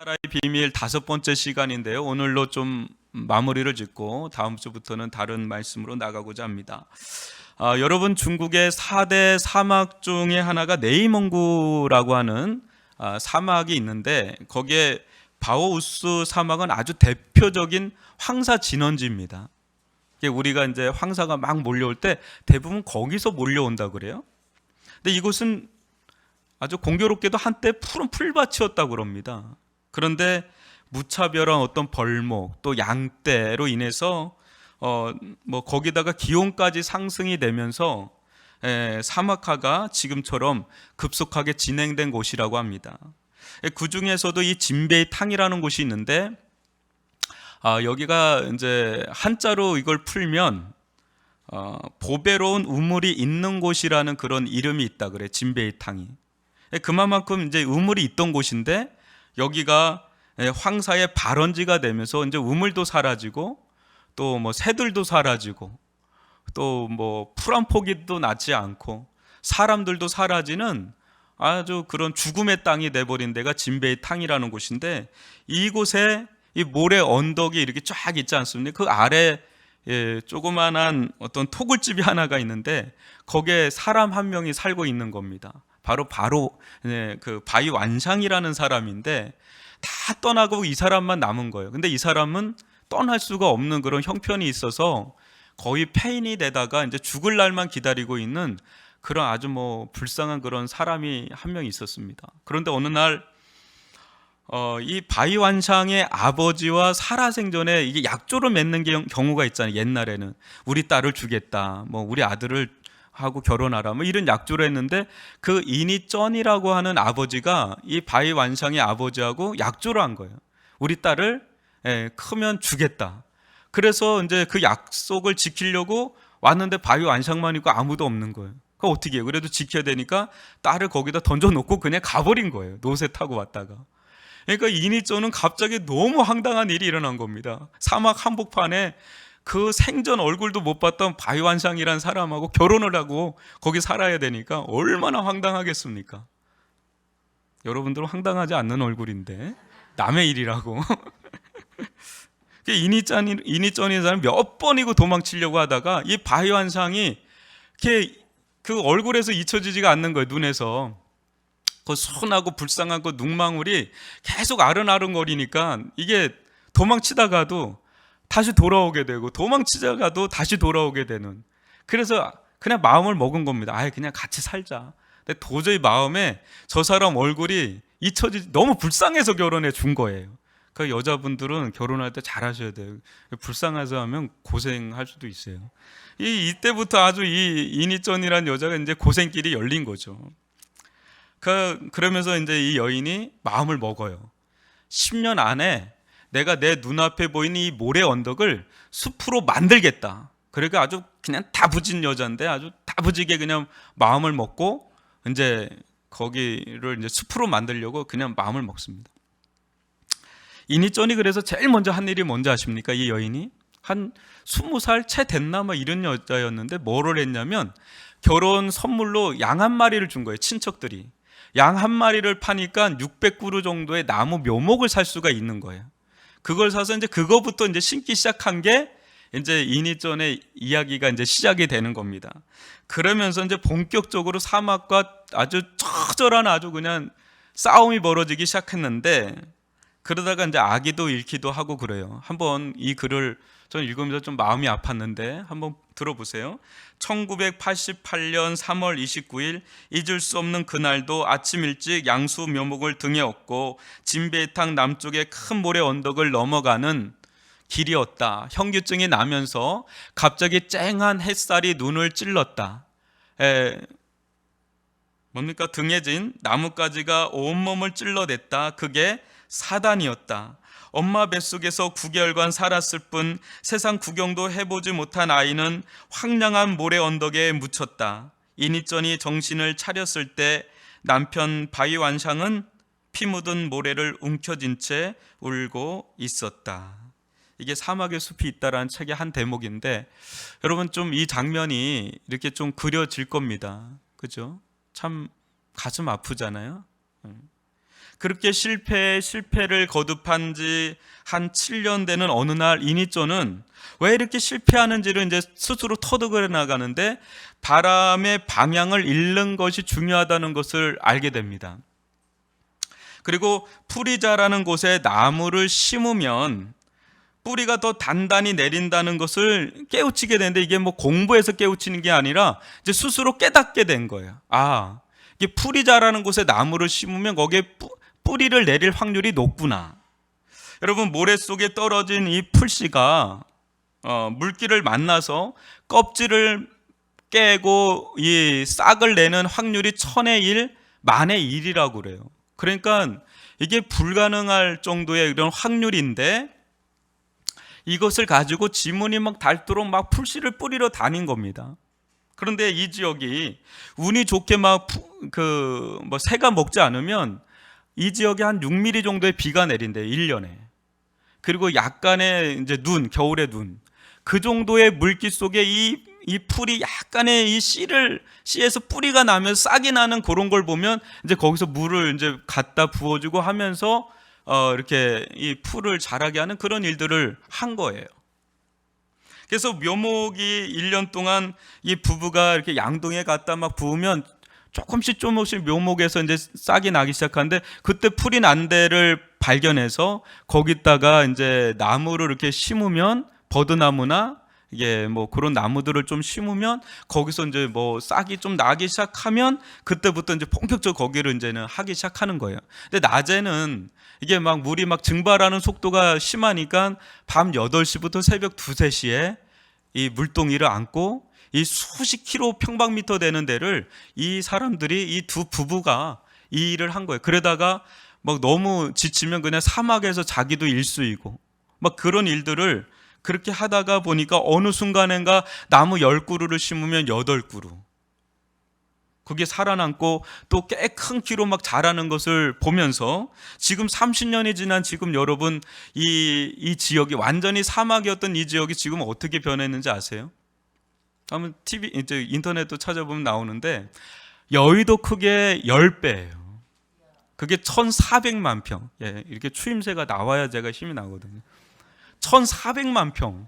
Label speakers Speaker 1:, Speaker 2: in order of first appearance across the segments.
Speaker 1: 나라의 비밀 5번째 시간인데요. 오늘로 좀 마무리를 짓고 다음 주부터는 다른 말씀으로 나가고자 합니다. 여러분, 중국의 4대 사막 중에 하나가 네이멍구라고 하는 사막이 있는데, 거기에 바오우스 사막은 아주 대표적인 황사 진원지입니다. 우리가 이제 황사가 막 몰려올 때 대부분 거기서 몰려온다 그래요. 근데 이곳은 아주 공교롭게도 한때 푸른 풀밭이었다고 그럽니다. 그런데 무차별한 어떤 벌목 또 양떼로 인해서 거기다가 기온까지 상승이 되면서 사막화가 지금처럼 급속하게 진행된 곳이라고 합니다. 그 중에서도 이 진베이탕이라는 곳이 있는데, 여기가 이제 한자로 이걸 풀면 보배로운 우물이 있는 곳이라는 그런 이름이 있다 그래. 진베이탕이. 그만큼 이제 우물이 있던 곳인데, 여기가 황사의 발원지가 되면서 이제 우물도 사라지고 또 뭐 새들도 사라지고 또 뭐 풀 한 포기도 나지 않고 사람들도 사라지는 아주 그런 죽음의 땅이 돼버린 데가 진베이탕이라는 곳인데, 이곳에 이 모래 언덕이 이렇게 쫙 있지 않습니까? 그 아래 조그만한 어떤 토굴집이 하나가 있는데, 거기에 사람 한 명이 살고 있는 겁니다. 바로 그 바이 완샹이라는 사람인데, 다 떠나고 이 사람만 남은 거예요. 근데 이 사람은 떠날 수가 없는 그런 형편이 있어서 거의 폐인이 되다가 이제 죽을 날만 기다리고 있는 그런 아주 불쌍한 그런 사람이 한 명 있었습니다. 그런데 어느 날 이 바이 완샹의 아버지와 살아생전에 이게 약조를 맺는 경우가 있잖아요. 옛날에는 우리 딸을 주겠다, 우리 아들을 하고 결혼하라, 이런 약조를 했는데, 그 이니쩐이라고 하는 아버지가 이 바이 완샹의 아버지하고 약조를 한 거예요. 우리 딸을 크면 주겠다. 그래서 이제 그 약속을 지키려고 왔는데 바이 완샹만 있고 아무도 없는 거예요. 그 어떻게 해요? 그래도 지켜야 되니까 딸을 거기다 던져놓고 그냥 가버린 거예요. 노새 타고 왔다가. 그러니까 이니쩐은 갑자기 너무 황당한 일이 일어난 겁니다. 사막 한복판에 그 생전 얼굴도 못 봤던 바이 완샹이라는 사람하고 결혼을 하고 거기 살아야 되니까 얼마나 황당하겠습니까? 여러분들은 황당하지 않는 얼굴인데 남의 일이라고. 이니쩐이 사람 몇 번이고 도망치려고 하다가 이 바이 완샹이 그 얼굴에서 잊혀지지가 않는 거예요. 눈에서. 그 순하고 불쌍한 그 눈망울이 계속 아른아른거리니까 이게 도망치다가도 다시 돌아오게 되고 도망치다가도 다시 돌아오게 되는, 그래서 그냥 마음을 먹은 겁니다. 그냥 같이 살자. 근데 도저히 마음에 저 사람 얼굴이 너무 불쌍해서 결혼해 준 거예요. 그 여자분들은 결혼할 때 잘하셔야 돼요. 불쌍해서 하면 고생할 수도 있어요. 이때부터 아주 이 이니쩐이라는 여자가 이제 고생길이 열린 거죠. 그러면서 이제 이 여인이 마음을 먹어요. 10년 안에 내가 내 눈앞에 보이는 이 모래 언덕을 숲으로 만들겠다. 그러니까 아주 그냥 다부진 여자인데 아주 다부지게 그냥 마음을 먹고 이제 거기를 이제 숲으로 만들려고 그냥 마음을 먹습니다. 이니쩐이 그래서 제일 먼저 한 일이 뭔지 아십니까? 이 여인이 한 20살 채 됐나 이런 여자였는데 뭐를 했냐면, 결혼 선물로 양 한 마리를 준 거예요. 친척들이 양 한 마리를 파니까 600그루 정도의 나무 묘목을 살 수가 있는 거예요. 그걸 사서 이제 그거부터 이제 심기 시작한 게 이제 이니쩐의 이야기가 이제 시작이 되는 겁니다. 그러면서 이제 본격적으로 사막과 아주 처절한 아주 그냥 싸움이 벌어지기 시작했는데, 그러다가 이제 아기도 잃기도 하고 그래요. 한번 이 글을 저는 읽으면서 좀 마음이 아팠는데 한번 들어보세요. 1988년 3월 29일 잊을 수 없는 그날도 아침 일찍 양수 묘목을 등에 업고 진베이탕 남쪽의 큰 모래 언덕을 넘어가는 길이었다. 현기증이 나면서 갑자기 쨍한 햇살이 눈을 찔렀다. 뭡니까? 등에 진 나뭇가지가 온몸을 찔러댔다. 그게 사단이었다. 엄마 뱃속에서 9개월간 살았을 뿐 세상 구경도 해보지 못한 아이는 황량한 모래 언덕에 묻혔다. 이니쩐이 정신을 차렸을 때 남편 바이 완샹은 피 묻은 모래를 움켜쥔 채 울고 있었다. 이게 사막의 숲이 있다라는 책의 한 대목인데, 여러분 좀 이 장면이 이렇게 좀 그려질 겁니다. 그죠? 참 가슴 아프잖아요. 그렇게 실패를 거듭한 지 한 7년 되는 어느 날 이니쪼는 왜 이렇게 실패하는지를 이제 스스로 터득해 나가는데 바람의 방향을 잃는 것이 중요하다는 것을 알게 됩니다. 그리고 풀이 자라는 곳에 나무를 심으면 뿌리가 더 단단히 내린다는 것을 깨우치게 되는데, 이게 뭐 공부해서 깨우치는 게 아니라 이제 스스로 깨닫게 된 거예요. 이게 풀이 자라는 곳에 나무를 심으면 거기에 뿌리를 내릴 확률이 높구나. 여러분, 모래 속에 떨어진 이 풀씨가 물기를 만나서 껍질을 깨고 이 싹을 내는 확률이 1000의 1, 만의 1이라고 그래요. 그러니까 이게 불가능할 정도의 이런 확률인데, 이것을 가지고 지문이 막 닳도록 막 풀씨를 뿌리러 다닌 겁니다. 그런데 이 지역이 운이 좋게 새가 먹지 않으면 이 지역에 한 6mm 정도의 비가 내린대요, 1년에. 그리고 약간의 이제 겨울의 눈. 그 정도의 물기 속에 이 풀이 약간의 이 씨에서 뿌리가 나면 싹이 나는 그런 걸 보면 이제 거기서 물을 이제 갖다 부어주고 하면서 이렇게 이 풀을 자라게 하는 그런 일들을 한 거예요. 그래서 묘목이 1년 동안 이 부부가 이렇게 양동이에 갖다 막 부으면 조금씩 묘목에서 이제 싹이 나기 시작하는데, 그때 풀이 난 데를 발견해서 거기다가 이제 나무를 이렇게 심으면, 버드나무나 이게 뭐 그런 나무들을 좀 심으면 거기서 이제 뭐 싹이 좀 나기 시작하면 그때부터 이제 본격적으로 거기를 이제는 하기 시작하는 거예요. 근데 낮에는 이게 막 물이 막 증발하는 속도가 심하니까 밤 8시부터 새벽 2, 3시에 이 물동이를 안고 이 수십 킬로 평방미터 되는 데를 이 사람들이, 이 두 부부가 이 일을 한 거예요. 그러다가 막 너무 지치면 그냥 사막에서 자기도 일수이고 막 그런 일들을 그렇게 하다가 보니까 어느 순간인가 나무 10그루를 심으면 8그루. 그게 살아남고 또 꽤 큰 키로 막 자라는 것을 보면서 지금 30년이 지난 지금 여러분 이 지역이 완전히 사막이었던 이 지역이 지금 어떻게 변했는지 아세요? 한번 이제 인터넷도 찾아보면 나오는데 여의도 크기의 10배예요. 그게 1400만 평. 이렇게 추임새가 나와야 제가 힘이 나거든요. 1400만 평.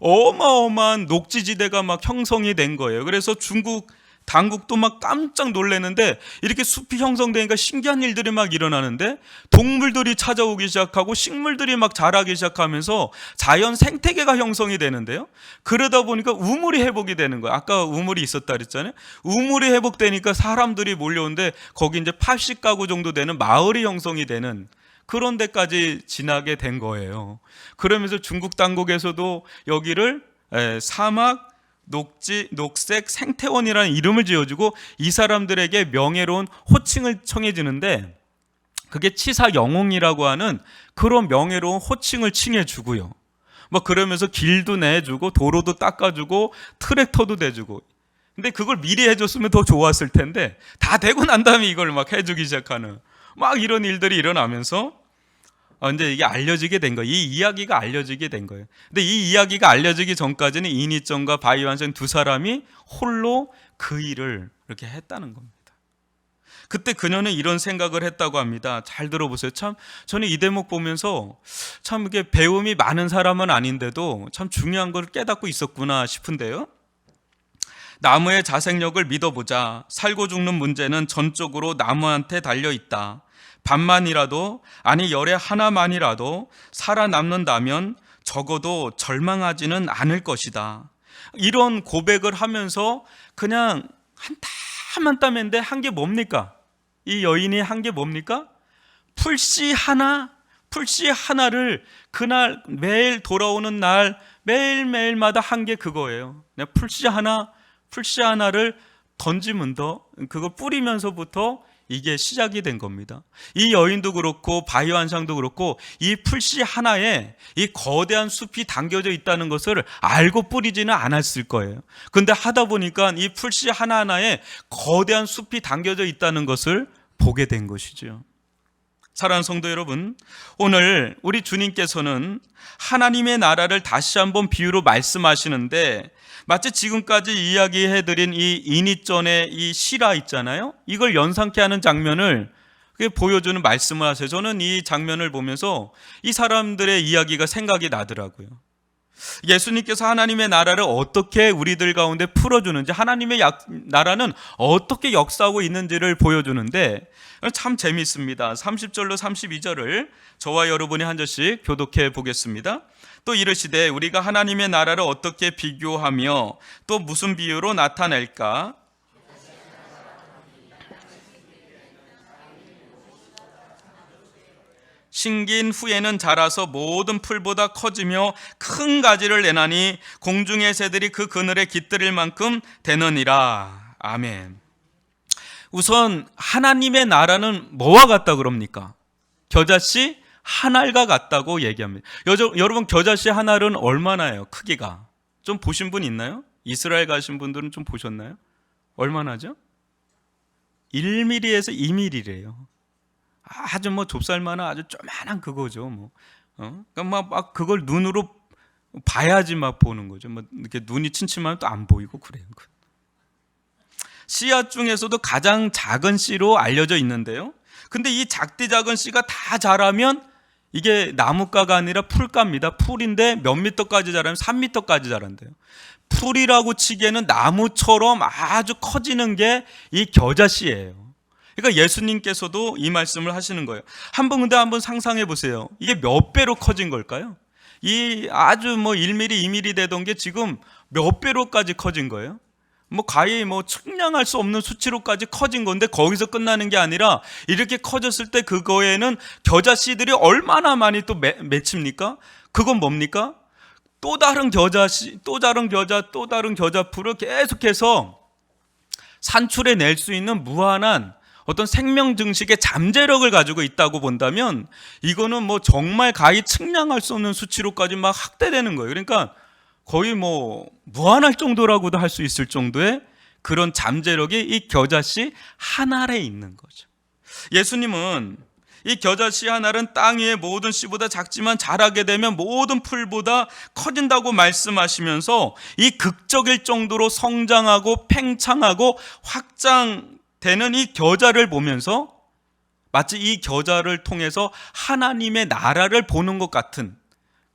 Speaker 1: 어마어마한 녹지지대가 막 형성이 된 거예요. 그래서 중국 당국도 막 깜짝 놀랐는데, 이렇게 숲이 형성되니까 신기한 일들이 막 일어나는데 동물들이 찾아오기 시작하고 식물들이 막 자라기 시작하면서 자연 생태계가 형성이 되는데요. 그러다 보니까 우물이 회복이 되는 거예요. 아까 우물이 있었다 그랬잖아요. 우물이 회복되니까 사람들이 몰려오는데 거기 이제 80가구 정도 되는 마을이 형성이 되는 그런 데까지 지나게 된 거예요. 그러면서 중국 당국에서도 여기를 사막 녹색 생태원이라는 이름을 지어주고 이 사람들에게 명예로운 호칭을 청해주는데, 그게 치사영웅이라고 하는 그런 명예로운 호칭을 칭해주고요. 뭐 그러면서 길도 내주고 도로도 닦아주고 트랙터도 대주고. 근데 그걸 미리 해줬으면 더 좋았을 텐데 다 되고 난 다음에 이걸 막 해주기 시작하는 막 이런 일들이 일어나면서 이제 이게 알려지게 된 거예요. 이 이야기가 알려지게 된 거예요. 근데 이 이야기가 알려지기 전까지는 이니점과 바이완생 두 사람이 홀로 그 일을 이렇게 했다는 겁니다. 그때 그녀는 이런 생각을 했다고 합니다. 잘 들어보세요. 참 저는 이 대목 보면서 참 이게 배움이 많은 사람은 아닌데도 참 중요한 걸 깨닫고 있었구나 싶은데요. 나무의 자생력을 믿어보자. 살고 죽는 문제는 전적으로 나무한테 달려 있다. 반만이라도, 아니 열의 하나만이라도 살아남는다면 적어도 절망하지는 않을 것이다. 이런 고백을 하면서 그냥 한 땀 한 땀인데 한 게 뭡니까? 이 여인이 한 게 뭡니까? 풀씨 하나를 그날 매일 돌아오는 날 매일매일마다 한 게 그거예요. 풀씨 하나를 던지면 그거 뿌리면서부터 이게 시작이 된 겁니다. 이 여인도 그렇고 바이완상도 그렇고 이 풀씨 하나에 이 거대한 숲이 담겨져 있다는 것을 알고 뿌리지는 않았을 거예요. 근데 하다 보니까 이 풀씨 하나하나에 거대한 숲이 담겨져 있다는 것을 보게 된 것이죠. 사랑하는 성도 여러분, 오늘 우리 주님께서는 하나님의 나라를 다시 한번 비유로 말씀하시는데, 마치 지금까지 이야기해드린 이 이니전의 이 실화 있잖아요. 이걸 연상케 하는 장면을 그게 보여주는 말씀을 하세요. 저는 이 장면을 보면서 이 사람들의 이야기가 생각이 나더라고요. 예수님께서 하나님의 나라를 어떻게 우리들 가운데 풀어주는지, 하나님의 나라는 어떻게 역사하고 있는지를 보여주는데 참 재미있습니다. 30절로 32절을 저와 여러분이 한 절씩 교독해 보겠습니다. 또 이르시되 우리가 하나님의 나라를 어떻게 비교하며 또 무슨 비유로 나타낼까? 심긴 후에는 자라서 모든 풀보다 커지며 큰 가지를 내나니 공중의 새들이 그 그늘에 깃들일 만큼 되느니라. 아멘. 우선 하나님의 나라는 뭐와 같다 그럽니까? 겨자씨 한 알과 같다고 얘기합니다. 여러분 겨자씨 한 알은 얼마나요? 크기가 좀 보신 분 있나요? 이스라엘 가신 분들은 좀 보셨나요? 얼마나죠? 1mm에서 2mm래요. 아주 뭐 좁쌀만한 아주 조그만한 그거죠. 그러니까 막 그걸 눈으로 봐야지 막 보는 거죠. 뭐 이렇게 눈이 침침하면 또 안 보이고 그래요. 씨앗 중에서도 가장 작은 씨로 알려져 있는데요. 근데 이 작디 작은 씨가 다 자라면 이게 나무가가 아니라 풀가입니다. 풀인데 몇 미터까지 자라면 3미터까지 자란대요. 풀이라고 치기에는 나무처럼 아주 커지는 게 이 겨자씨예요. 그러니까 예수님께서도 이 말씀을 하시는 거예요. 근데 한번 상상해 보세요. 이게 몇 배로 커진 걸까요? 이 아주 뭐 1mm, 2mm 되던 게 지금 몇 배로까지 커진 거예요? 거의 측량할 수 없는 수치로까지 커진 건데 거기서 끝나는 게 아니라 이렇게 커졌을 때 그거에는 겨자 씨들이 얼마나 많이 또 맺힙니까? 그건 뭡니까? 또 다른 겨자씨, 또 다른 겨자 풀을 계속해서 산출해 낼 수 있는 무한한 어떤 생명 증식의 잠재력을 가지고 있다고 본다면 이거는 정말 가히 측량할 수 없는 수치로까지 막 확대되는 거예요. 그러니까 거의 무한할 정도라고도 할 수 있을 정도의 그런 잠재력이 이 겨자씨 한 알에 있는 거죠. 예수님은 이 겨자씨 한 알은 땅 위의 모든 씨보다 작지만 자라게 되면 모든 풀보다 커진다고 말씀하시면서 이 극적일 정도로 성장하고 팽창하고 확장되는 이 겨자를 보면서 마치 이 겨자를 통해서 하나님의 나라를 보는 것 같은,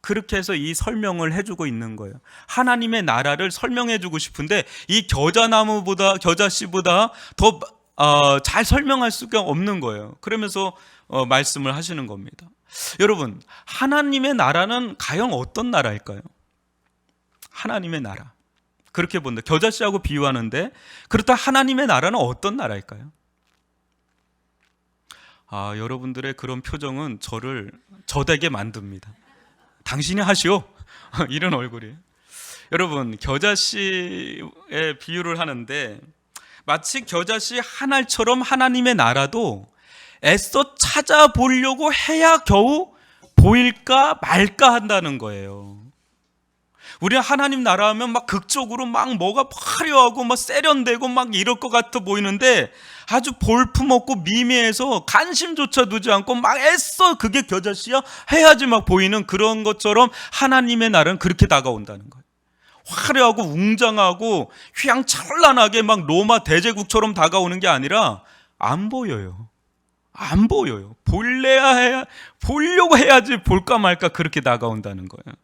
Speaker 1: 그렇게 해서 이 설명을 해주고 있는 거예요. 하나님의 나라를 설명해주고 싶은데 이 겨자씨보다 더 잘 설명할 수가 없는 거예요. 그러면서 말씀을 하시는 겁니다. 여러분, 하나님의 나라는 과연 어떤 나라일까요? 하나님의 나라, 그렇게 본다. 겨자씨하고 비유하는데 그렇다 하나님의 나라는 어떤 나라일까요? 여러분들의 그런 표정은 저를 저되게 만듭니다. 당신이 하시오. 이런 얼굴이에요. 여러분, 겨자씨의 비유를 하는데 마치 겨자씨 한 알처럼 하나님의 나라도 애써 찾아보려고 해야 겨우 보일까 말까 한다는 거예요. 우리가 하나님 나라 하면 막 극적으로 막 뭐가 화려하고 막 세련되고 막 이럴 것 같아 보이는데 아주 볼품없고 미미해서 관심조차 두지 않고 막 애써 그게 겨자씨야 해야지 막 보이는 그런 것처럼 하나님의 나라는 그렇게 다가온다는 거예요. 화려하고 웅장하고 휘황찬란하게 막 로마 대제국처럼 다가오는 게 아니라 안 보여요. 안 보여요. 보려고 해야지 볼까 말까 그렇게 다가온다는 거예요.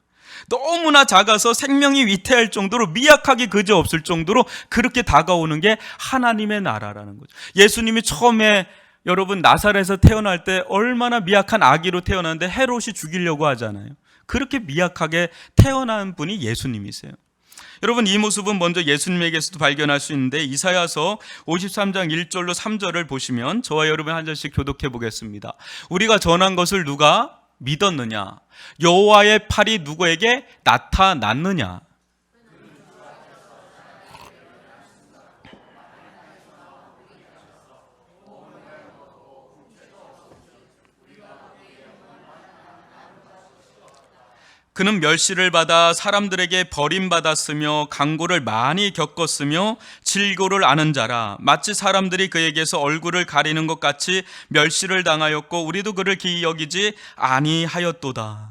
Speaker 1: 너무나 작아서 생명이 위태할 정도로, 미약하기 그지없을 정도로 그렇게 다가오는 게 하나님의 나라라는 거죠. 예수님이 처음에 여러분 나사렛에서 태어날 때 얼마나 미약한 아기로 태어났는데 헤롯이 죽이려고 하잖아요. 그렇게 미약하게 태어난 분이 예수님이세요. 여러분, 이 모습은 먼저 예수님에게서도 발견할 수 있는데 이사야서 53장 1절로 3절을 보시면 저와 여러분 한 절씩 교독해 보겠습니다. 우리가 전한 것을 누가 믿었느냐? 여호와의 팔이 누구에게 나타났느냐? 그는 멸시를 받아 사람들에게 버림받았으며 강고를 많이 겪었으며 질고를 아는 자라. 마치 사람들이 그에게서 얼굴을 가리는 것 같이 멸시를 당하였고 우리도 그를 기이 여기지 아니하였도다.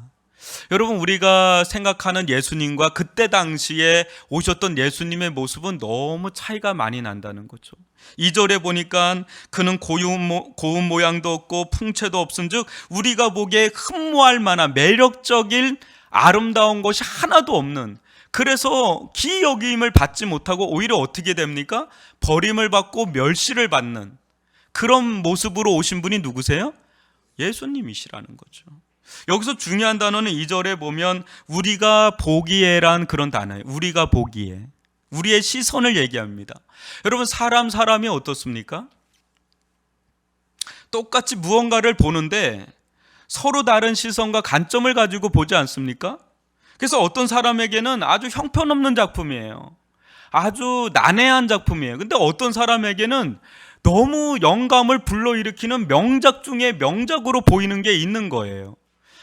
Speaker 1: 여러분, 우리가 생각하는 예수님과 그때 당시에 오셨던 예수님의 모습은 너무 차이가 많이 난다는 거죠. 2절에 보니까 그는 고운 모양도 없고 풍채도 없은즉 우리가 보기에 흠모할 만한 매력적인 아름다운 것이 하나도 없는, 그래서 기이 여김을 받지 못하고 오히려 어떻게 됩니까? 버림을 받고 멸시를 받는 그런 모습으로 오신 분이 누구세요? 예수님이시라는 거죠. 여기서 중요한 단어는 2절에 보면 우리가 보기에란 그런 단어예요. 우리가 보기에, 우리의 시선을 얘기합니다. 여러분, 사람이 어떻습니까? 똑같이 무언가를 보는데 서로 다른 시선과 관점을 가지고 보지 않습니까? 그래서 어떤 사람에게는 아주 형편없는 작품이에요. 아주 난해한 작품이에요. 근데 어떤 사람에게는 너무 영감을 불러일으키는 명작 중에 명작으로 보이는 게 있는 거예요.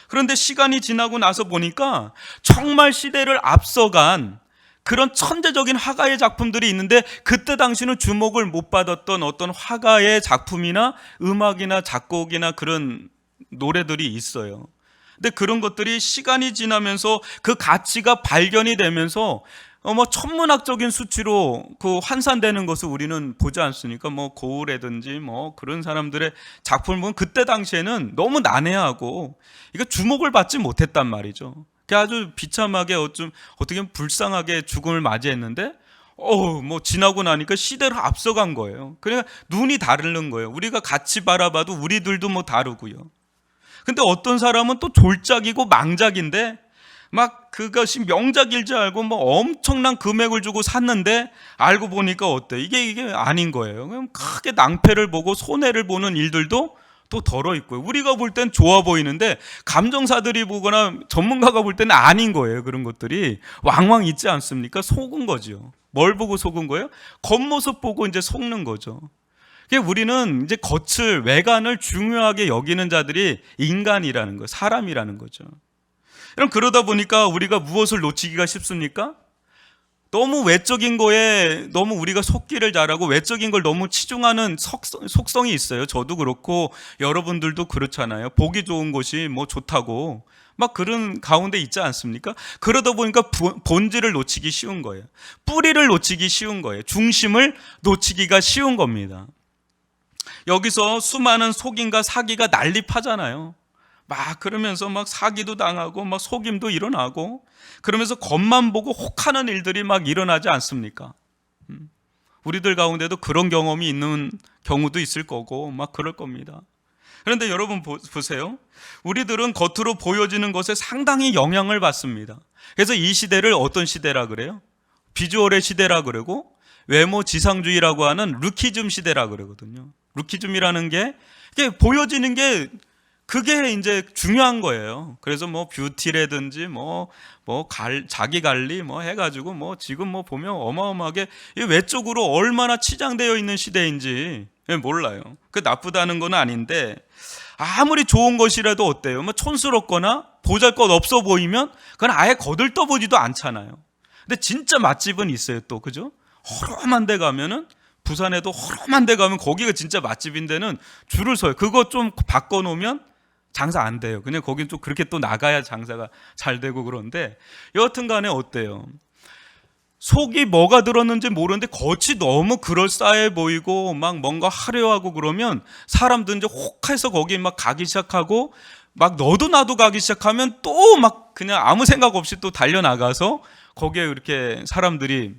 Speaker 1: 그런데 시간이 지나고 나서 보니까 정말 시대를 앞서간 그런 천재적인 화가의 작품들이 있는데, 그때 당시는 주목을 못 받았던 어떤 화가의 작품이나 음악이나 작곡이나 그런 노래들이 있어요. 근데 그런 것들이 시간이 지나면서 그 가치가 발견이 되면서 천문학적인 수치로 그 환산되는 것을 우리는 보지 않습니까? 고흐라든지 그런 사람들의 작품을 보면 그때 당시에는 너무 난해하고 이거 주목을 받지 못했단 말이죠. 아주 비참하게 어떻게 보면 불쌍하게 죽음을 맞이했는데 지나고 나니까 시대를 앞서간 거예요. 그러니까 눈이 다른 거예요. 우리가 같이 바라봐도 우리들도 다르고요. 근데 어떤 사람은 또 졸작이고 망작인데 막 그것이 명작일 줄 알고 엄청난 금액을 주고 샀는데 알고 보니까 어때? 이게 아닌 거예요. 그럼 크게 낭패를 보고 손해를 보는 일들도 또 덜어 있고요. 우리가 볼 땐 좋아 보이는데 감정사들이 보거나 전문가가 볼 때는 아닌 거예요. 그런 것들이 왕왕 있지 않습니까? 속은 거죠. 뭘 보고 속은 거예요? 겉모습 보고 이제 속는 거죠. 우리는 이제 겉을, 외관을 중요하게 여기는 자들이 인간이라는 거예요. 사람이라는 거죠. 그럼 그러다 보니까 우리가 무엇을 놓치기가 쉽습니까? 너무 외적인 거에 너무 우리가 속기를 잘하고 외적인 걸 너무 치중하는 속성이 있어요. 저도 그렇고 여러분들도 그렇잖아요. 보기 좋은 것이 좋다고 막 그런 가운데 있지 않습니까? 그러다 보니까 본질을 놓치기 쉬운 거예요. 뿌리를 놓치기 쉬운 거예요. 중심을 놓치기가 쉬운 겁니다. 여기서 수많은 속임과 사기가 난립하잖아요. 그러면서 사기도 당하고 속임도 일어나고 그러면서 겉만 보고 혹하는 일들이 일어나지 않습니까? 우리들 가운데도 그런 경험이 있는 경우도 있을 거고 그럴 겁니다. 그런데 여러분 보세요. 우리들은 겉으로 보여지는 것에 상당히 영향을 받습니다. 그래서 이 시대를 어떤 시대라 그래요? 비주얼의 시대라 그러고 외모 지상주의라고 하는 루키즘 시대라 그러거든요. 루키즘이라는 게 이게 보여지는 게 그게 이제 중요한 거예요. 그래서 뷰티라든지 자기 관리 해가지고 지금 보면 어마어마하게 외적으로 얼마나 치장되어 있는 시대인지 몰라요. 그 나쁘다는 건 아닌데 아무리 좋은 것이라도 어때요? 촌스럽거나 보잘것 없어 보이면 그건 아예 거들떠보지도 않잖아요. 근데 진짜 맛집은 있어요, 또 그죠? 허름한 데 가면은, 부산에도 허름한 데 가면 거기가 진짜 맛집인 데는 줄을 서요. 그거 좀 바꿔놓으면 장사 안 돼요. 그냥 거긴 좀 그렇게 또 나가야 장사가 잘 되고 그런데 여하튼 간에 어때요? 속이 뭐가 들었는지 모르는데 겉이 너무 그럴싸해 보이고 뭔가 화려하고 그러면 사람들 이제 혹해서 거기 가기 시작하고 너도 나도 가기 시작하면 또 그냥 아무 생각 없이 또 달려나가서 거기에 이렇게 사람들이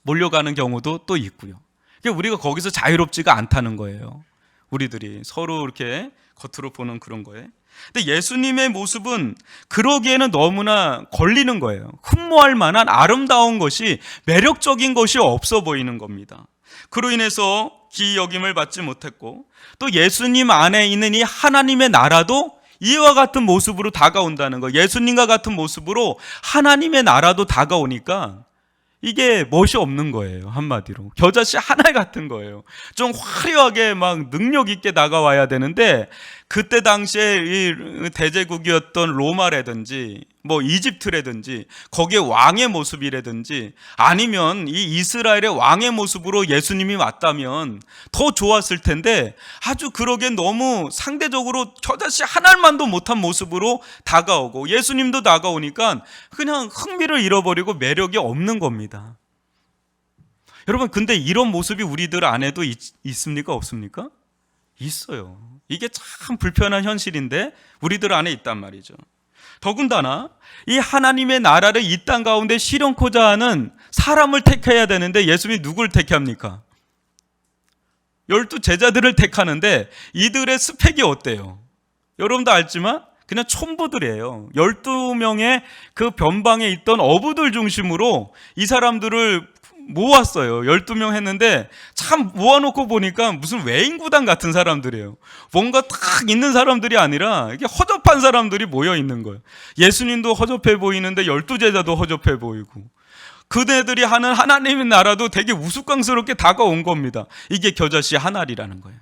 Speaker 1: 몰려가는 경우도 또 있고요. 우리가 거기서 자유롭지가 않다는 거예요. 우리들이 서로 이렇게 겉으로 보는 그런 거예요. 근데 예수님의 모습은 그러기에는 너무나 걸리는 거예요. 흠모할 만한 아름다운 것이, 매력적인 것이 없어 보이는 겁니다. 그로 인해서 기이 여김을 받지 못했고, 또 예수님 안에 있는 이 하나님의 나라도 이와 같은 모습으로 다가온다는 거. 예수님과 같은 모습으로 하나님의 나라도 다가오니까 이게 멋이 없는 거예요. 한마디로 겨자씨 하나 같은 거예요. 좀 화려하게 능력 있게 다가와야 되는데 그때 당시에 이 대제국이었던 로마라든지 뭐 이집트라든지 거기에 왕의 모습이라든지 아니면 이 이스라엘의 왕의 모습으로 예수님이 왔다면 더 좋았을 텐데 아주 그러기엔 너무 상대적으로 저자씨 하나만도 못한 모습으로 다가오고 예수님도 다가오니까 그냥 흥미를 잃어버리고 매력이 없는 겁니다. 여러분, 근데 이런 모습이 우리들 안에도 있습니까? 없습니까? 있어요. 이게 참 불편한 현실인데 우리들 안에 있단 말이죠. 더군다나 이 하나님의 나라를 이 땅 가운데 실현코자 하는 사람을 택해야 되는데 예수님이 누굴 택합니까? 12 제자들을 택하는데 이들의 스펙이 어때요? 여러분도 알지만 그냥 촌부들이에요. 12명의 그 변방에 있던 어부들 중심으로 이 사람들을 모았어요. 12명 했는데 참 모아놓고 보니까 무슨 외인구단 같은 사람들이에요. 뭔가 딱 있는 사람들이 아니라 이게 허접한 사람들이 모여 있는 거예요. 예수님도 허접해 보이는데 12 제자도 허접해 보이고 그네들이 하는 하나님의 나라도 되게 우스꽝스럽게 다가온 겁니다. 이게 겨자씨 한 알이라는 거예요.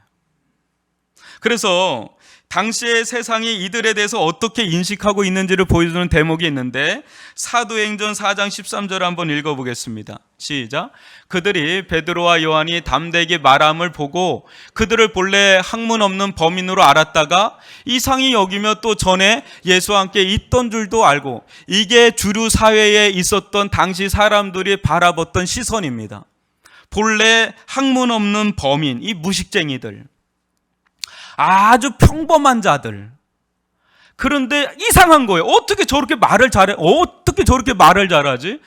Speaker 1: 그래서 당시의 세상이 이들에 대해서 어떻게 인식하고 있는지를 보여주는 대목이 있는데 사도행전 4장 13절 한번 읽어보겠습니다. 시작. 그들이 베드로와 요한이 담대하게 말함을 보고 그들을 본래 학문 없는 범인으로 알았다가 이상히 여기며 또 전에 예수와 함께 있던 줄도 알고, 이게 주류 사회에 있었던 당시 사람들이 바라봤던 시선입니다. 본래 학문 없는 범인, 이 무식쟁이들, 아주 평범한 자들. 그런데 이상한 거예요. 어떻게 저렇게 말을 잘해? 어떻게 저렇게 말을 잘하지?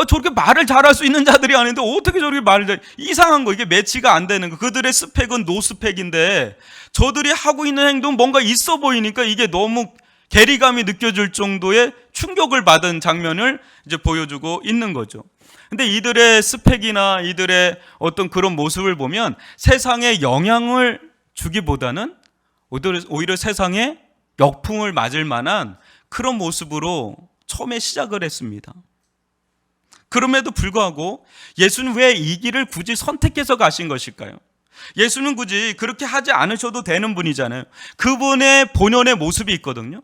Speaker 1: 저렇게 말을 잘할 수 있는 자들이 아닌데 어떻게 저렇게 말을 잘해? 이상한 거. 이게 매치가 안 되는 거. 그들의 스펙은 노스펙인데 저들이 하고 있는 행동 뭔가 있어 보이니까 이게 너무 괴리감이 느껴질 정도의 충격을 받은 장면을 이제 보여주고 있는 거죠. 근데 이들의 스펙이나 이들의 어떤 그런 모습을 보면 세상에 영향을 주기보다는 오히려 세상에 역풍을 맞을 만한 그런 모습으로 처음에 시작을 했습니다. 그럼에도 불구하고 예수는 왜 이 길을 굳이 선택해서 가신 것일까요? 예수는 굳이 그렇게 하지 않으셔도 되는 분이잖아요. 그분의 본연의 모습이 있거든요.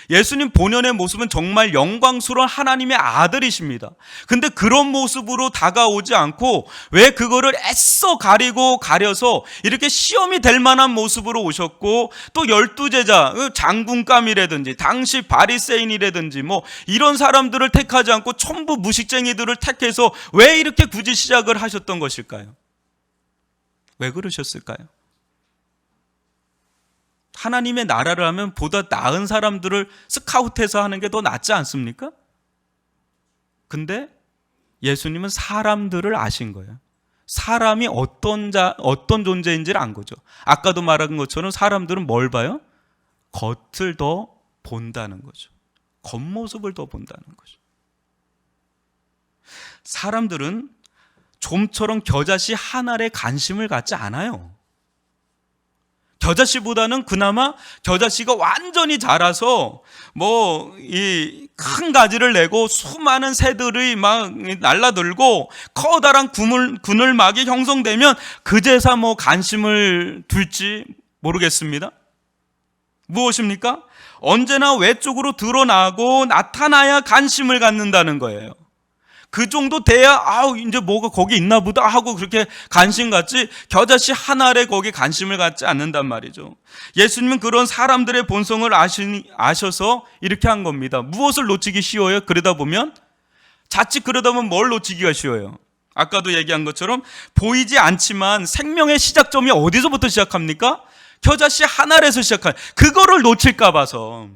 Speaker 1: 예수님 본연의 모습은 정말 영광스러운 하나님의 아들이십니다. 근데 그런 모습으로 다가오지 않고 왜 그거를 애써 가려서 이렇게 시험이 될 만한 모습으로 오셨고, 또 12 제자, 장군감이라든지 당시 바리새인이라든지 뭐 이런 사람들을 택하지 않고 전부 무식쟁이들을 택해서 왜 이렇게 굳이 시작을 하셨던 것일까요? 왜 그러셨을까요? 하나님의 나라를 하면 보다 나은 사람들을 스카우트해서 하는 게 더 낫지 않습니까? 근데 예수님은 사람들을 아신 거예요. 사람이 어떤 존재인지를 안 거죠. 아까도 말한 것처럼 사람들은 뭘 봐요? 겉을 더 본다는 거죠. 겉모습을 더 본다는 거죠. 사람들은 좀처럼 겨자씨 한 알에 관심을 갖지 않아요. 겨자씨보다는 그나마 겨자씨가 완전히 자라서 뭐 이 큰 가지를 내고 수많은 새들이 막 날라들고 커다란 그늘막이 형성되면 그제서 뭐 관심을 둘지 모르겠습니다. 무엇입니까? 언제나 외쪽으로 드러나고 나타나야 관심을 갖는다는 거예요. 그 정도 돼야 이제 뭐가 거기 있나 보다 하고 그렇게 관심 갖지, 겨자씨 한 알에 거기 관심을 갖지 않는단 말이죠. 예수님은 그런 사람들의 본성을 아셔서 이렇게 한 겁니다. 무엇을 놓치기 쉬워요? 그러다 보면 뭘 놓치기가 쉬워요? 아까도 얘기한 것처럼 보이지 않지만 생명의 시작점이 어디서부터 시작합니까? 겨자씨 한 알에서 시작한, 그거를 놓칠까 봐서,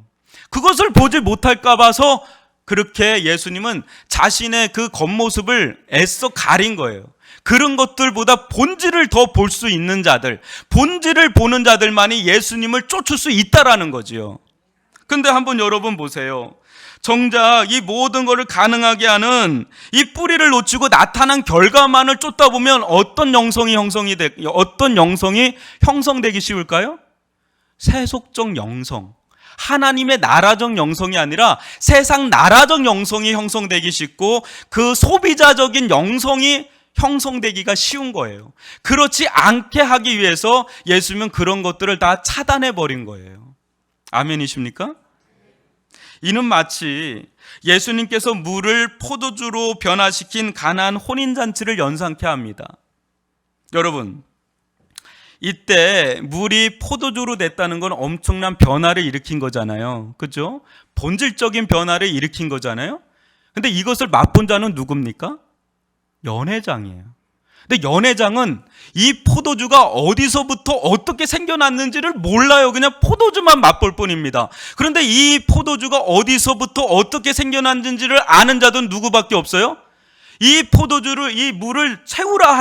Speaker 1: 그것을 보지 못할까 봐서 그렇게 예수님은 자신의 그 겉모습을 애써 가린 거예요. 그런 것들보다 본질을 더 볼 수 있는 자들, 본질을 보는 자들만이 예수님을 쫓을 수 있다라는 거지요. 근데 한번 여러분 보세요. 정작 이 모든 것을 가능하게 하는 이 뿌리를 놓치고 나타난 결과만을 쫓다 보면 어떤 영성이 형성되기 쉬울까요? 세속적 영성. 하나님의 나라적 영성이 아니라 세상 나라적 영성이 형성되기 쉽고, 그 소비자적인 영성이 형성되기가 쉬운 거예요. 그렇지 않게 하기 위해서 예수님은 그런 것들을 다 차단해 버린 거예요. 아멘이십니까? 이는 마치 예수님께서 물을 포도주로 변화시킨 가나안 혼인잔치를 연상케 합니다. 여러분, 이때 물이 포도주로 됐다는 건 엄청난 변화를 일으킨 거잖아요. 그렇죠? 본질적인 변화를 일으킨 거잖아요. 근데 이것을 맛본 자는 누굽니까? 연회장이에요. 근데 연회장은 이 포도주가 어디서부터 어떻게 생겨났는지를 몰라요. 그냥 포도주만 맛볼 뿐입니다. 그런데 이 포도주가 어디서부터 어떻게 생겨났는지를 아는 자는 누구밖에 없어요? 이 포도주를, 이 물을 채우라고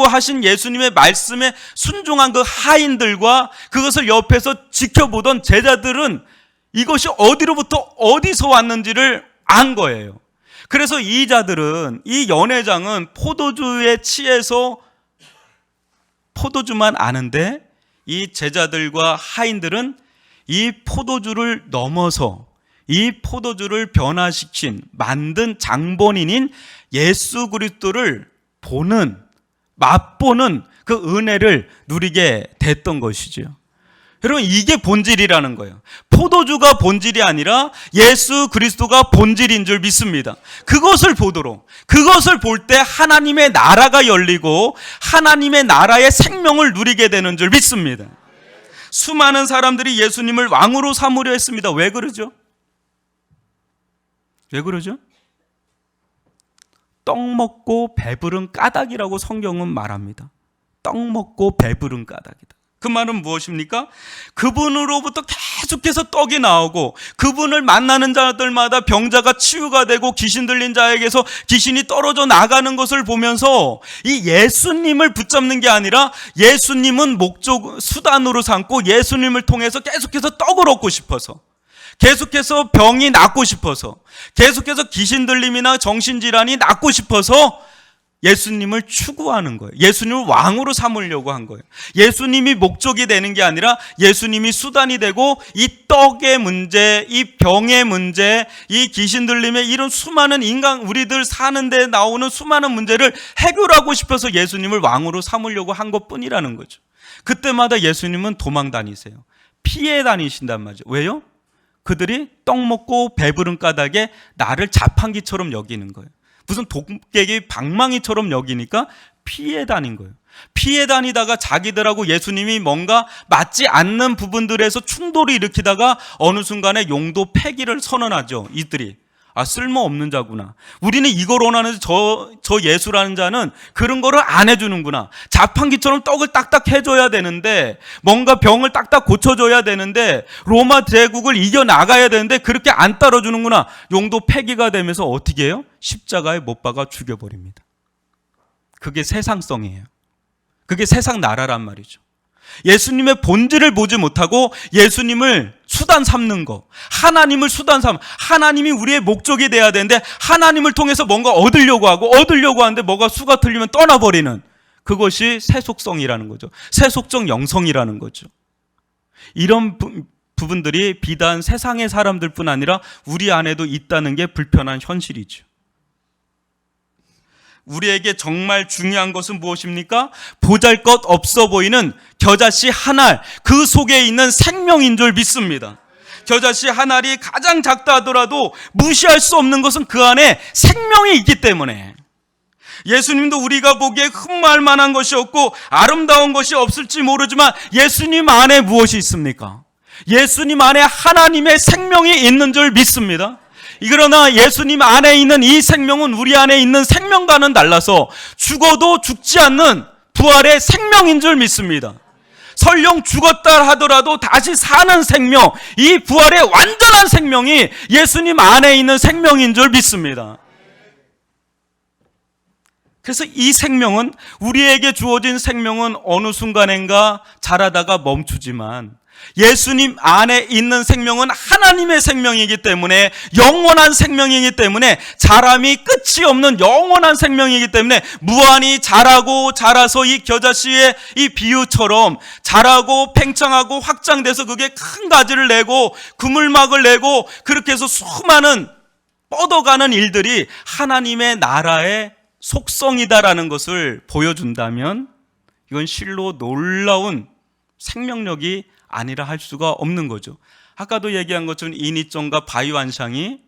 Speaker 1: 하신 예수님의 말씀에 순종한 그 하인들과 그것을 옆에서 지켜보던 제자들은 이것이 어디로부터 어디서 왔는지를 안 거예요. 그래서 이 자들은, 이 연회장은 포도주에 취해서 포도주만 아는데, 이 제자들과 하인들은 이 포도주를 넘어서 이 포도주를 변화시킨, 만든 장본인인 예수 그리스도를 보는, 맛보는 그 은혜를 누리게 됐던 것이죠. 여러분, 이게 본질이라는 거예요. 포도주가 본질이 아니라 예수 그리스도가 본질인 줄 믿습니다. 그것을 보도록, 그것을 볼 때 하나님의 나라가 열리고 하나님의 나라의 생명을 누리게 되는 줄 믿습니다. 수많은 사람들이 예수님을 왕으로 삼으려 했습니다. 왜 그러죠? 왜 그러죠? 떡 먹고 배부른 까닭이라고 성경은 말합니다. 떡 먹고 배부른 까닭이다. 그 말은 무엇입니까? 그분으로부터 계속해서 떡이 나오고 그분을 만나는 자들마다 병자가 치유가 되고 귀신 들린 자에게서 귀신이 떨어져 나가는 것을 보면서 이 예수님을 붙잡는 게 아니라 예수님은 수단으로 삼고 예수님을 통해서 계속해서 떡을 얻고 싶어서, 계속해서 병이 낫고 싶어서, 계속해서 귀신 들림이나 정신질환이 낫고 싶어서 예수님을 추구하는 거예요. 예수님을 왕으로 삼으려고 한 거예요. 예수님이 목적이 되는 게 아니라 예수님이 수단이 되고 이 떡의 문제, 이 병의 문제, 이 귀신 들림의 이런 수많은 우리들 사는 데 나오는 수많은 문제를 해결하고 싶어서 예수님을 왕으로 삼으려고 한 것뿐이라는 거죠. 그때마다 예수님은 도망 다니세요. 피해 다니신단 말이죠. 왜요? 그들이 떡 먹고 배부른 까닭에 나를 자판기처럼 여기는 거예요. 무슨 독객이 방망이처럼 여기니까 피해 다닌 거예요. 피해 다니다가 자기들하고 예수님이 뭔가 맞지 않는 부분들에서 충돌을 일으키다가 어느 순간에 용도 폐기를 선언하죠. 이들이 쓸모없는 자구나. 우리는 이걸 원하는데 저 예수라는 자는 그런 거를 안 해주는구나. 자판기처럼 떡을 딱딱 해줘야 되는데, 뭔가 병을 딱딱 고쳐줘야 되는데, 로마 제국을 이겨나가야 되는데 그렇게 안 따라주는구나. 용도 폐기가 되면서 어떻게 해요? 십자가에 못 박아 죽여버립니다. 그게 세상성이에요. 그게 세상 나라란 말이죠. 예수님의 본질을 보지 못하고 예수님을 수단 삼는 거, 하나님을 수단 삼, 하나님이 우리의 목적이 돼야 되는데 하나님을 통해서 뭔가 얻으려고 하는데 뭐가 수가 틀리면 떠나버리는, 그것이 세속성이라는 거죠. 세속적 영성이라는 거죠. 이런 부분들이 비단 세상의 사람들뿐 아니라 우리 안에도 있다는 게 불편한 현실이죠. 우리에게 정말 중요한 것은 무엇입니까? 보잘것 없어 보이는 겨자씨 한 알, 그 속에 있는 생명인 줄 믿습니다. 겨자씨 한 알이 가장 작다 하더라도 무시할 수 없는 것은 그 안에 생명이 있기 때문에. 예수님도 우리가 보기에 흠모할 만한 것이 없고 아름다운 것이 없을지 모르지만 예수님 안에 무엇이 있습니까? 예수님 안에 하나님의 생명이 있는 줄 믿습니다. 그러나 예수님 안에 있는 이 생명은 우리 안에 있는 생명과는 달라서 죽어도 죽지 않는 부활의 생명인 줄 믿습니다. 설령 죽었다 하더라도 다시 사는 생명, 이 부활의 완전한 생명이 예수님 안에 있는 생명인 줄 믿습니다. 그래서 이 생명은, 우리에게 주어진 생명은 어느 순간인가 자라다가 멈추지만 예수님 안에 있는 생명은 하나님의 생명이기 때문에, 영원한 생명이기 때문에, 자람이 끝이 없는 영원한 생명이기 때문에 무한히 자라고 자라서 이 겨자씨의 이 비유처럼 자라고 팽창하고 확장돼서 그게 큰 가지를 내고 그물막을 내고 그렇게 해서 수많은 뻗어가는 일들이 하나님의 나라의 속성이다라는 것을 보여준다면 이건 실로 놀라운 생명력이 아니라 할 수가 없는 거죠. 아까도 얘기한 것처럼 이니점과 바이완샹이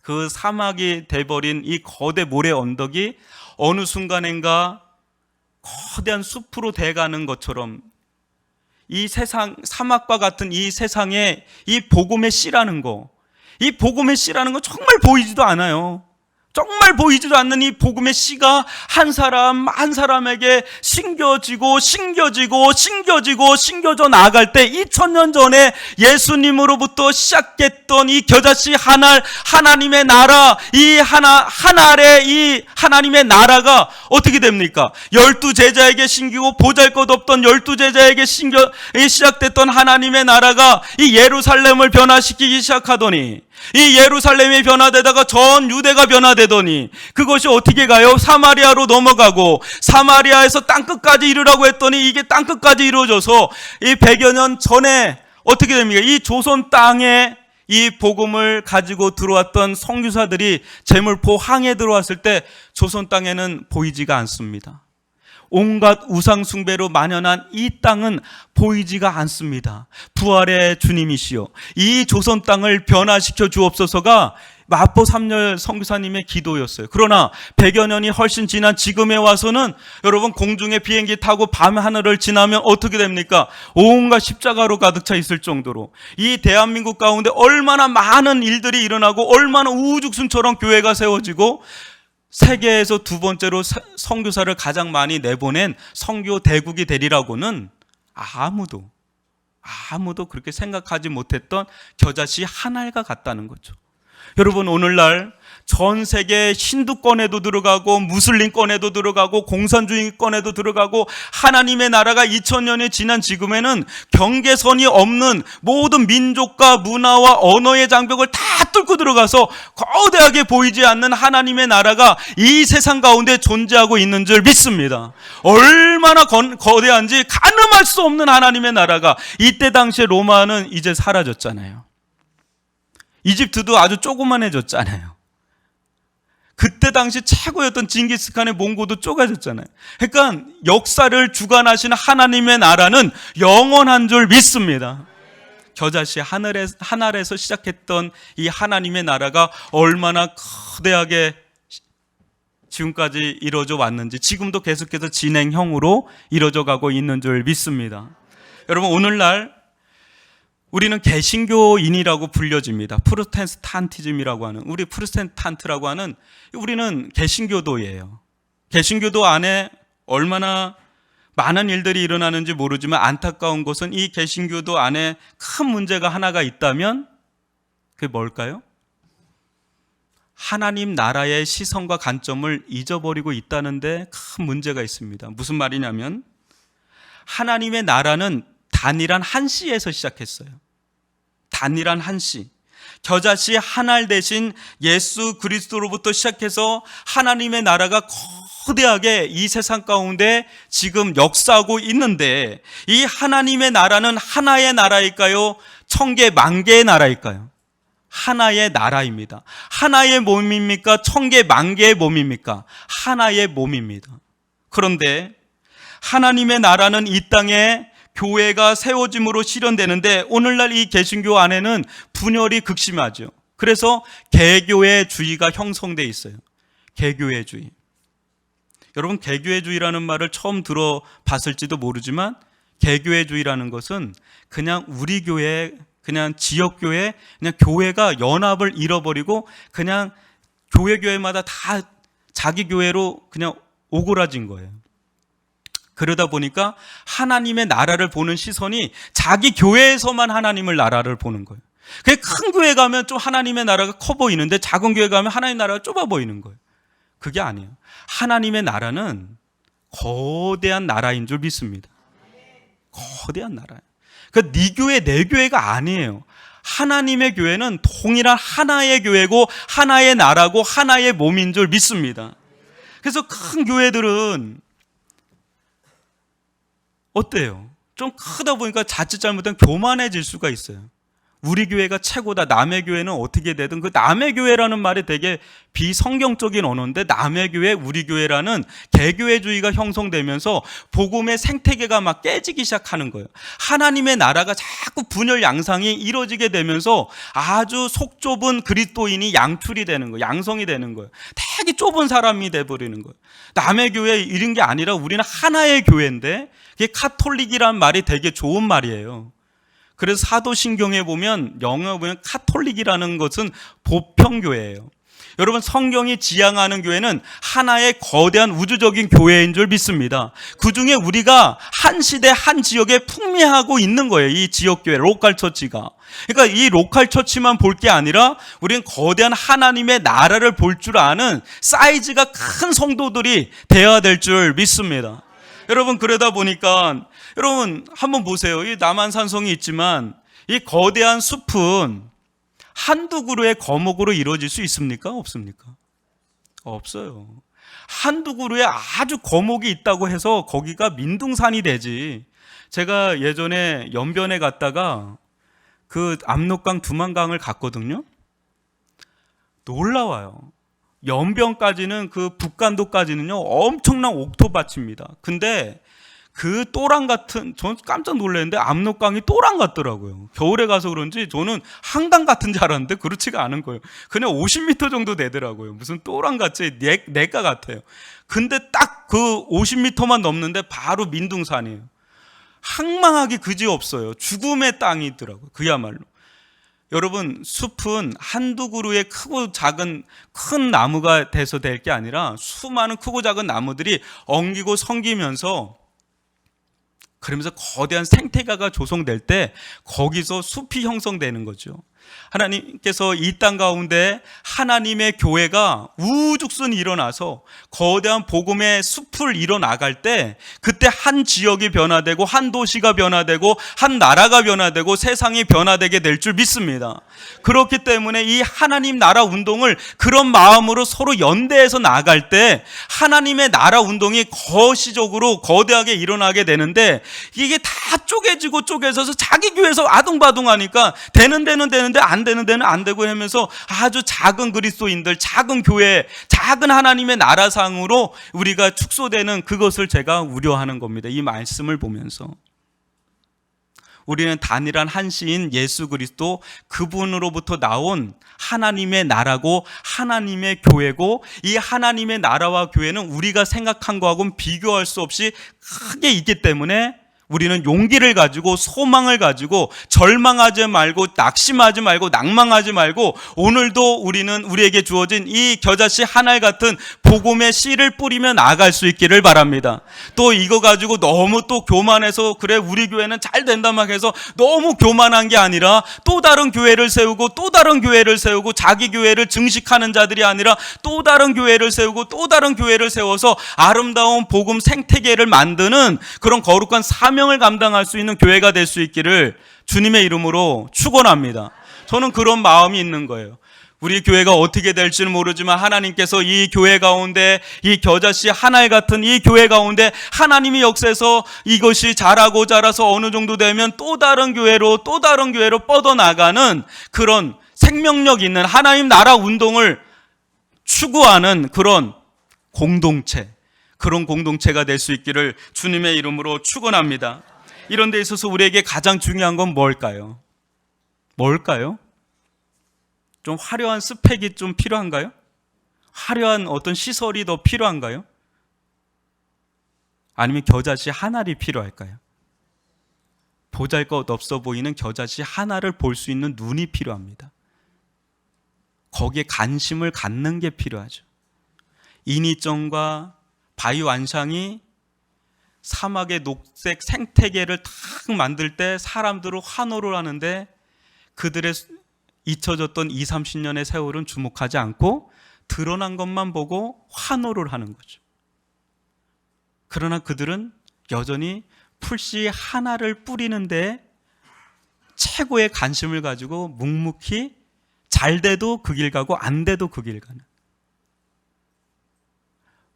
Speaker 1: 그 사막이 돼버린 이 거대 모래 언덕이 어느 순간인가 거대한 숲으로 돼가는 것처럼 이 세상, 사막과 같은 이 세상에 이 복음의 씨라는 거, 이 복음의 씨라는 건 정말 보이지도 않아요. 정말 보이지도 않는 이 복음의 씨가 한 사람 한 사람에게 심겨지고 심겨져 나아갈 때 2000년 전에 예수님으로부터 시작했던 이 겨자씨 하나님의 나라, 이 하나의 이 하나님의 나라가 어떻게 됩니까? 12제자에게 심기고 보잘것없던 12제자에게 시작됐던 하나님의 나라가 이 예루살렘을 변화시키기 시작하더니, 이 예루살렘이 변화되다가 전 유대가 변화되더니 그것이 어떻게 가요? 사마리아로 넘어가고, 사마리아에서 땅끝까지 이르라고 했더니 이게 땅끝까지 이루어져서 이 100여 년 전에 어떻게 됩니까? 이 조선 땅에 이 복음을 가지고 들어왔던 선교사들이 제물포 항에 들어왔을 때 조선 땅에는 보이지가 않습니다. 온갖 우상 숭배로 만연한 이 땅은 보이지가 않습니다. 부활의 주님이시여, 이 조선 땅을 변화시켜 주옵소서가 마포 3열 선교사님의 기도였어요. 그러나 100여 년이 훨씬 지난 지금에 와서는 여러분, 공중에 비행기 타고 밤 하늘을 지나면 어떻게 됩니까? 온갖 십자가로 가득 차 있을 정도로 이 대한민국 가운데 얼마나 많은 일들이 일어나고 얼마나 우후죽순처럼 교회가 세워지고, 세계에서 두 번째로 선교사를 가장 많이 내보낸 선교 대국이 되리라고는 아무도 그렇게 생각하지 못했던 겨자씨 한 알과 같다는 거죠. 여러분, 오늘날 전 세계 힌두권에도 들어가고 무슬림권에도 들어가고 공산주의권에도 들어가고 하나님의 나라가 2000년이 지난 지금에는 경계선이 없는 모든 민족과 문화와 언어의 장벽을 다 뚫고 들어가서 거대하게 보이지 않는 하나님의 나라가 이 세상 가운데 존재하고 있는 줄 믿습니다. 얼마나 거대한지 가늠할 수 없는 하나님의 나라가, 이때 당시에 로마는 이제 사라졌잖아요. 이집트도 아주 조그만해졌잖아요. 그때 당시 최고였던 징기스칸의 몽고도 쪼개졌잖아요. 그러니까 역사를 주관하시는 하나님의 나라는 영원한 줄 믿습니다. 겨자씨 하늘에서 시작했던 이 하나님의 나라가 얼마나 거대하게 지금까지 이루어져 왔는지, 지금도 계속해서 진행형으로 이루어져 가고 있는 줄 믿습니다. 여러분, 오늘날 우리는 개신교인이라고 불려집니다. 프로테스탄티즘이라고 하는, 우리 프로테스탄트라고 하는, 우리는 개신교도예요. 개신교도 안에 얼마나 많은 일들이 일어나는지 모르지만 안타까운 것은 이 개신교도 안에 큰 문제가 하나가 있다면 그게 뭘까요? 하나님 나라의 시선과 관점을 잊어버리고 있다는데 큰 문제가 있습니다. 무슨 말이냐면, 하나님의 나라는 단일한 한 씨에서 시작했어요. 단일한 한 씨. 겨자씨 한 알 대신 예수 그리스도로부터 시작해서 하나님의 나라가 거대하게 이 세상 가운데 지금 역사하고 있는데, 이 하나님의 나라는 하나의 나라일까요? 천개 만개의 나라일까요? 하나의 나라입니다. 하나의 몸입니까? 천개 만개의 몸입니까? 하나의 몸입니다. 그런데 하나님의 나라는 이 땅에 교회가 세워짐으로 실현되는데, 오늘날 이 개신교 안에는 분열이 극심하죠. 그래서 개교회주의가 형성되어 있어요. 개교회주의. 여러분, 개교회주의라는 말을 처음 들어봤을지도 모르지만, 개교회주의라는 것은 그냥 우리 교회, 그냥 지역교회, 그냥 교회가 연합을 잃어버리고 그냥 교회마다 다 자기 교회로 그냥 오그라진 거예요. 그러다 보니까 하나님의 나라를 보는 시선이 자기 교회에서만 하나님의 나라를 보는 거예요. 큰 교회 가면 좀 하나님의 나라가 커 보이는데, 작은 교회 가면 하나님의 나라가 좁아 보이는 거예요. 그게 아니에요. 하나님의 나라는 거대한 나라인 줄 믿습니다. 거대한 나라예요. 그러니까 네 교회 내 교회가 아니에요. 하나님의 교회는 동일한 하나의 교회고 하나의 나라고 하나의 몸인 줄 믿습니다. 그래서 큰 교회들은 어때요? 좀 크다 보니까 자칫 잘못하면 교만해질 수가 있어요. 우리 교회가 최고다. 남의 교회는 어떻게 되든, 그 남의 교회라는 말이 되게 비성경적인 언어인데, 남의 교회, 우리 교회라는 개교회주의가 형성되면서 복음의 생태계가 막 깨지기 시작하는 거예요. 하나님의 나라가 자꾸 분열 양상이 이루어지게 되면서 아주 속 좁은 그리스도인이 양출이 되는 거예요. 양성이 되는 거예요. 되게 좁은 사람이 돼버리는 거예요. 남의 교회 이런 게 아니라 우리는 하나의 교회인데, 이게 카톨릭이란 말이 되게 좋은 말이에요. 그래서 사도신경에 보면, 영어에 보면 카톨릭이라는 것은 보편교회예요. 여러분, 성경이 지향하는 교회는 하나의 거대한 우주적인 교회인 줄 믿습니다. 그 중에 우리가 한 시대 한 지역에 풍미하고 있는 거예요. 이 지역교회, 로컬처치가. 그러니까 이 로컬처치만 볼 게 아니라 우리는 거대한 하나님의 나라를 볼 줄 아는 사이즈가 큰 성도들이 되어야 될 줄 믿습니다. 여러분, 그러다 보니까 여러분 한번 보세요. 이 남한산성이 있지만 이 거대한 숲은 한두 그루의 거목으로 이루어질 수 있습니까? 없습니까? 없어요. 한두 그루의 아주 거목이 있다고 해서 거기가 민둥산이 되지. 제가 예전에 연변에 갔다가 그 압록강 두만강을 갔거든요. 놀라워요. 연변까지는, 그 북간도까지는요 엄청난 옥토밭입니다. 근데 그 또랑 같은, 전 깜짝 놀랐는데 압록강이 또랑 같더라고요. 겨울에 가서 그런지 저는 한강 같은 줄 알았는데 그렇지가 않은 거예요. 그냥 50m 정도 되더라고요. 무슨 또랑 같이 냇가 같아요. 근데 딱 그 50m만 넘는데 바로 민둥산이에요. 황망하기 그지없어요. 죽음의 땅이더라고요. 그야말로. 여러분, 숲은 한두 그루의 크고 작은 큰 나무가 돼서 될 게 아니라 수많은 크고 작은 나무들이 엉기고 성기면서, 그러면서 거대한 생태계가 조성될 때 거기서 숲이 형성되는 거죠. 하나님께서 이 땅 가운데 하나님의 교회가 우죽순 일어나서 거대한 복음의 숲을 일어나갈 때, 그때 한 지역이 변화되고 한 도시가 변화되고 한 나라가 변화되고 세상이 변화되게 될 줄 믿습니다. 그렇기 때문에 이 하나님 나라 운동을 그런 마음으로 서로 연대해서 나아갈 때 하나님의 나라 운동이 거시적으로 거대하게 일어나게 되는데, 이게 다 쪼개지고 쪼개져서 자기 교회에서 아둥바둥하니까 되는데 안 되는 데는 안 되고 하면서 아주 작은 그리스도인들, 작은 교회, 작은 하나님의 나라상으로 우리가 축소되는 그것을 제가 우려하는 겁니다. 이 말씀을 보면서 우리는 단일한 한 시인 예수 그리스도, 그분으로부터 나온 하나님의 나라고 하나님의 교회고, 이 하나님의 나라와 교회는 우리가 생각한 거하고는 비교할 수 없이 크게 있기 때문에 우리는 용기를 가지고 소망을 가지고 절망하지 말고 낙심하지 말고 낭망하지 말고, 오늘도 우리는 우리에게 주어진 이 겨자씨 하나알 같은 복음의 씨를 뿌리며 나아갈 수 있기를 바랍니다. 또 이거 가지고 너무 또 교만해서 그래 우리 교회는 잘 된다 막 해서 너무 교만한 게 아니라, 또 다른 교회를 세우고 또 다른 교회를 세우고 자기 교회를 증식하는 자들이 아니라 또 다른 교회를 세우고 또 다른 교회를 세워서 아름다운 복음 생태계를 만드는 그런 거룩한 사명을 감당할 수 있는 교회가 될 수 있기를 주님의 이름으로 축원합니다. 저는 그런 마음이 있는 거예요. 우리 교회가 어떻게 될지는 모르지만 하나님께서 이 교회 가운데, 이 겨자씨 하나알 같은 이 교회 가운데 하나님이 역사해서 이것이 자라고 자라서 어느 정도 되면 또 다른 교회로 뻗어나가는 그런 생명력 있는 하나님 나라 운동을 추구하는 그런 공동체, 그런 공동체가 될 수 있기를 주님의 이름으로 축원합니다. 이런 데 있어서 우리에게 가장 중요한 건 뭘까요? 좀 화려한 스펙이 좀 필요한가요? 화려한 어떤 시설이 더 필요한가요? 아니면 겨자씨 하나를 필요할까요? 보잘것없어 보이는 겨자씨 하나를 볼 수 있는 눈이 필요합니다. 거기에 관심을 갖는 게 필요하죠. 인위성과 바위 완상이 사막의 녹색 생태계를 탁 만들 때 사람들은 환호를 하는데, 그들의 잊혀졌던 20-30년의 세월은 주목하지 않고 드러난 것만 보고 환호를 하는 거죠. 그러나 그들은 여전히 풀씨 하나를 뿌리는데 최고의 관심을 가지고 묵묵히 잘 돼도 그 길 가고 안 돼도 그 길 가는,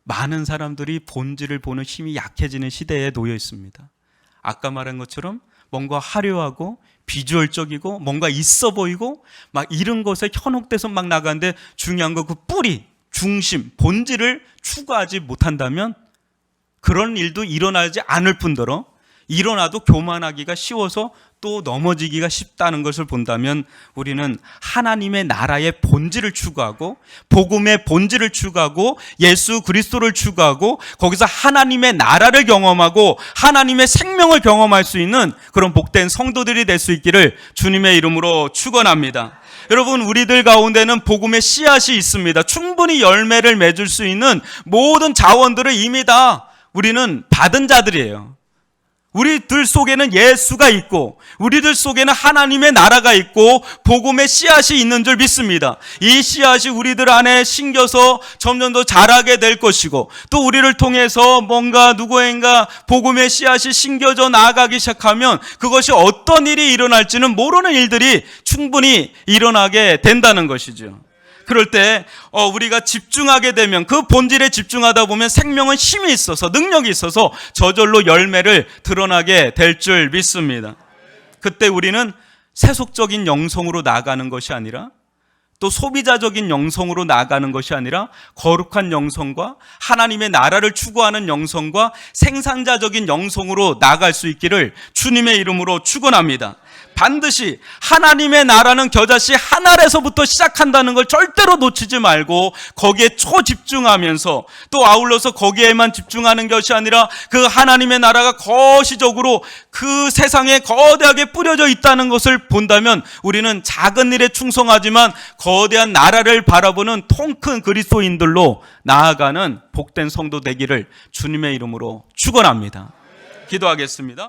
Speaker 1: 많은 사람들이 본질을 보는 힘이 약해지는 시대에 놓여 있습니다. 아까 말한 것처럼 뭔가 화려하고 비주얼적이고 뭔가 있어 보이고 막 이런 것에 현혹돼서 막 나가는데 중요한 거 그 뿌리, 중심, 본질을 추구하지 못한다면 그런 일도 일어나지 않을 뿐더러 일어나도 교만하기가 쉬워서 또 넘어지기가 쉽다는 것을 본다면 우리는 하나님의 나라의 본질을 추구하고 복음의 본질을 추구하고 예수 그리스도를 추구하고 거기서 하나님의 나라를 경험하고 하나님의 생명을 경험할 수 있는 그런 복된 성도들이 될 수 있기를 주님의 이름으로 축원합니다. 여러분, 우리들 가운데는 복음의 씨앗이 있습니다. 충분히 열매를 맺을 수 있는 모든 자원들을 이미 다 우리는 받은 자들이에요. 우리들 속에는 예수가 있고 우리들 속에는 하나님의 나라가 있고 복음의 씨앗이 있는 줄 믿습니다. 이 씨앗이 우리들 안에 심겨서 점점 더 자라게 될 것이고 또 우리를 통해서 뭔가 누구인가 복음의 씨앗이 심겨져 나아가기 시작하면 그것이 어떤 일이 일어날지는 모르는 일들이 충분히 일어나게 된다는 것이죠. 그럴 때 우리가 집중하게 되면 그 본질에 집중하다 보면 생명은 힘이 있어서 능력이 있어서 저절로 열매를 드러나게 될 줄 믿습니다. 그때 우리는 세속적인 영성으로 나아가는 것이 아니라 또 소비자적인 영성으로 나아가는 것이 아니라 거룩한 영성과 하나님의 나라를 추구하는 영성과 생산자적인 영성으로 나아갈 수 있기를 주님의 이름으로 축원합니다. 반드시 하나님의 나라는 겨자씨 한 알에서부터 시작한다는 걸 절대로 놓치지 말고 거기에 초집중하면서 또 아울러서 거기에만 집중하는 것이 아니라 그 하나님의 나라가 거시적으로 그 세상에 거대하게 뿌려져 있다는 것을 본다면 우리는 작은 일에 충성하지만 거대한 나라를 바라보는 통큰 그리스도인들로 나아가는 복된 성도 되기를 주님의 이름으로 축원합니다. 기도하겠습니다.